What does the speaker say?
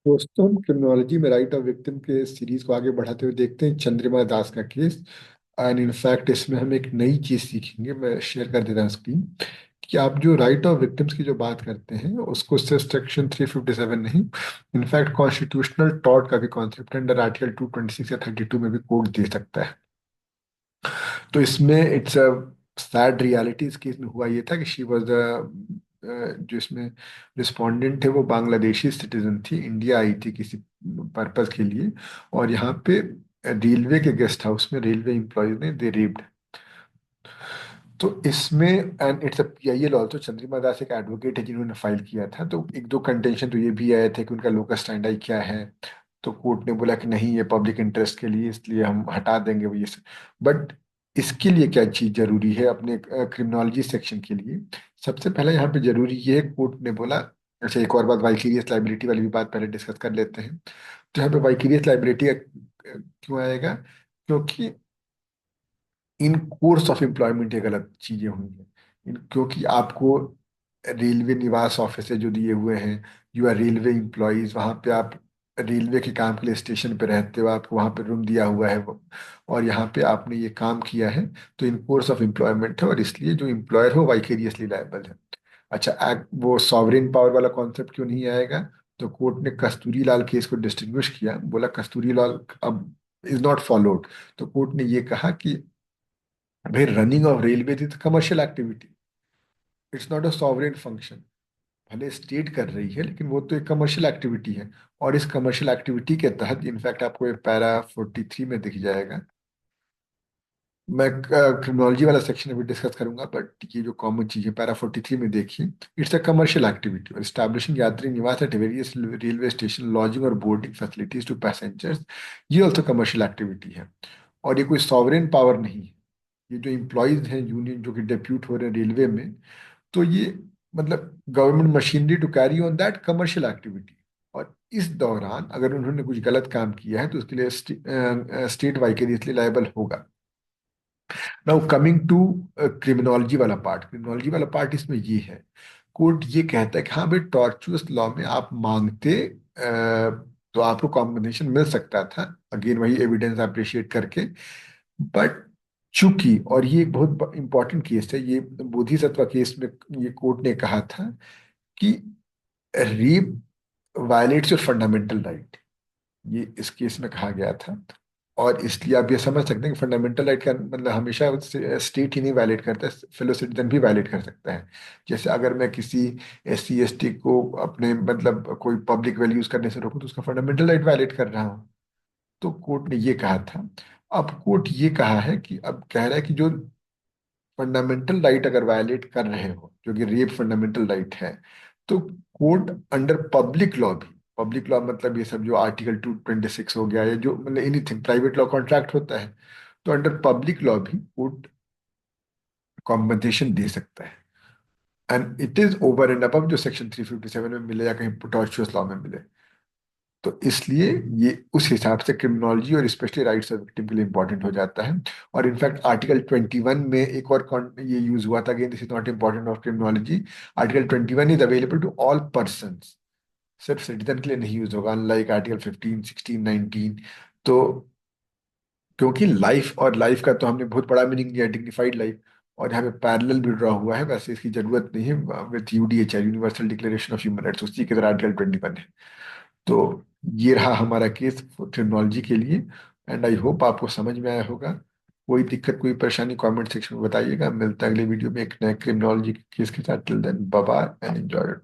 दोस्तों, हम क्रिमिनोलॉजी में राइट ऑफ विक्टिम के सीरीज को आगे बढ़ाते हुए देखते हैं चंद्रिमा दास का केस। एंड इनफैक्ट इसमें हम एक नई चीज सीखेंगे। मैं शेयर कर देता हूँ स्क्रीन कि आप जो राइट ऑफ विक्टिम्स की जो बात करते हैं उसको सिर्फ सेक्शन 357 नहीं, इनफैक्ट कॉन्स्टिट्यूशनल टॉर्ट का भी कॉन्सेप्ट अंडर आर्टिकल 226 या 32 में भी कोर्ट दे सकता है। तो इसमें इट्स अ सैड रियलिटी इस केस में हुआ ये था कि शी वॉज जो इसमें रिस्पोंडेंट है वो बांग्लादेशी सिटीजन थी, इंडिया आई थी किसी पर्पज के लिए। और यहाँ पे रेलवे के गेस्ट हाउस में रेलवे एम्प्लॉयज ने दे रेप्ड। तो इसमें and it's a PIL also, Chandrima Das एक एडवोकेट है जिन्होंने फाइल किया था। तो एक दो कंटेंशन तो ये भी आए थे कि उनका लोकस स्टैंडर्ड क्या है। तो कोर्ट ने बोला कि नहीं, ये पब्लिक इंटरेस्ट के लिए, इसलिए हम हटा देंगे वो ये। बट इसके लिए क्या चीज जरूरी है अपने क्रिमिनोलॉजी सेक्शन के लिए? सबसे पहले यहाँ पे जरूरी ये है, कोर्ट ने बोला। अच्छा, एक और बात, वाइकीरियस लाइबिलिटी वाली भी बात पहले डिस्कस कर लेते हैं। तो यहाँ पे वाइकीरियस लाइबिलिटी क्यों आएगा? क्योंकि इन कोर्स ऑफ एम्प्लॉयमेंट ये गलत चीजें हुई हैं। क्योंकि आपको रेलवे निवास ऑफिस जो दिए हुए हैं, यू आर रेलवे एम्प्लॉयज, वहां पे आप रेलवे के काम के लिए स्टेशन पे रहते हो, आपको वहां पे रूम दिया हुआ है और यहाँ पे आपने ये काम किया है। तो इन कोर्स ऑफ एम्प्लॉयमेंट है और इसलिए जो एम्प्लॉयर हो वाइकेरियसली लायबल है। अच्छा, वो सॉवरेन पावर वाला कॉन्सेप्ट क्यों नहीं आएगा? तो कोर्ट ने कस्तूरी लाल केस को डिस्टिंग्विश किया, बोला कस्तूरी लाल अब इज नॉट फॉलोड। तो कोर्ट ने ये कहा कि भाई, running of railway is commercial activity, it's not a sovereign function. भले स्टेट कर रही है लेकिन वो तो एक कमर्शियल एक्टिविटी है। और इस कमर्शियल एक्टिविटी के तहत इनफैक्ट आपको ये पैरा 43 में दिख जाएगा। मैं क्रिमिनोलॉजी वाला सेक्शन अभी डिस्कस करूंगा, बट ये जो कॉमन चीज है पैरा 43 में देखिए। इट्स अ कमर्शियल एक्टिविटी और स्टैब्लिशिंग यात्री निवास at various railway station, lodging और बोर्डिंग फैसिलिटीज टू पैसेंजर्स, ये ऑल्सो कमर्शियल एक्टिविटी है। और ये कोई सॉवरेन पावर नहीं है। ये जो इम्प्लॉयज हैं यूनियन जो कि डेप्यूट हो रहे हैं रेलवे में, तो ये मतलब government machinery to carry on that commercial activity. और इस दौरान अगर उन्होंने कुछ गलत काम किया है तो उसके लिए स्टेट वाइकेरियसली लायबल होगा। नाउ कमिंग टू क्रिमिनोलॉजी वाला पार्ट, क्रिमिनोलॉजी वाला पार्ट इसमें ये है, कोर्ट ये कहता है कि हाँ भाई, टॉर्चुअस लॉ में आप मांगते तो आपको कॉम्बिनेशन मिल सकता था, अगेन वही एविडेंस अप्रिशिएट करके। बट चूंकि, और ये एक बहुत इंपॉर्टेंट केस है, ये बोधिसत्व केस में ये कोर्ट ने कहा था कि rape violets your fundamental right, ये इस केस में कहा गया था। और इसलिए आप ये समझ सकते हैं कि फंडामेंटल राइट का मतलब हमेशा स्टेट ही नहीं वायलेट करता है, फेलो सिटीजन भी वायलेट कर सकता है। जैसे अगर मैं किसी एस सी एस टी को अपने मतलब कोई पब्लिक वैल्यूज करने से रोकूं तो उसका फंडामेंटल राइट वायलेट कर रहा हूँ। तो कोर्ट ने ये कहा था। अब कोर्ट ये कहा है कि अब कह रहा है कि जो फंडामेंटल राइट अगर वायलेट कर रहे हो, जो कि रेप फंडामेंटल राइट है, तो कोर्ट अंडर पब्लिक लॉ भी, पब्लिक लॉ मतलब ये सब जो आर्टिकल 226 हो गया, या जो मतलब एनीथिंग प्राइवेट लॉ कॉन्ट्रैक्ट होता है, तो अंडर पब्लिक लॉ भी कोर्ट कॉम्पनसेशन दे सकता है। And it is over and above जो सेक्शन 357 में मिले या कहीं टॉर्चुअस लॉ में मिले। तो इसलिए ये उस हिसाब से क्रिमिनोलॉजी और स्पेशली राइट्स ऑफ विक्टिम के लिए इंपॉर्टेंट हो जाता है। और इनफैक्ट आर्टिकल 21 में एक और ये यूज हुआ था, again this is not important of criminology. Article 21 is available to all person, सिर्फ सिटीजन के लिए नहीं यूज होगा, अनलाइक आर्टिकल 15, 16, 19। तो क्योंकि लाइफ और लाइफ का तो हमने बहुत बड़ा मीनिंग दिया, डिग्निफाइड लाइफ, और यहाँ पे पैरेलल भी ड्रॉ हुआ है, वैसे इसकी जरूरत नहीं है। With UDHR, universal declaration of human rights, उसी के तरह आर्टिकल 21 है। तो ये रहा हमारा केस टेक्नोलॉजी के लिए। एंड आई होप आपको समझ में आया होगा। कोई दिक्कत कोई परेशानी कमेंट सेक्शन में बताइएगा। मिलता है अगले वीडियो में एक नए क्रिमिनोलॉजी केस के साथ। Till then, bye bye and enjoy your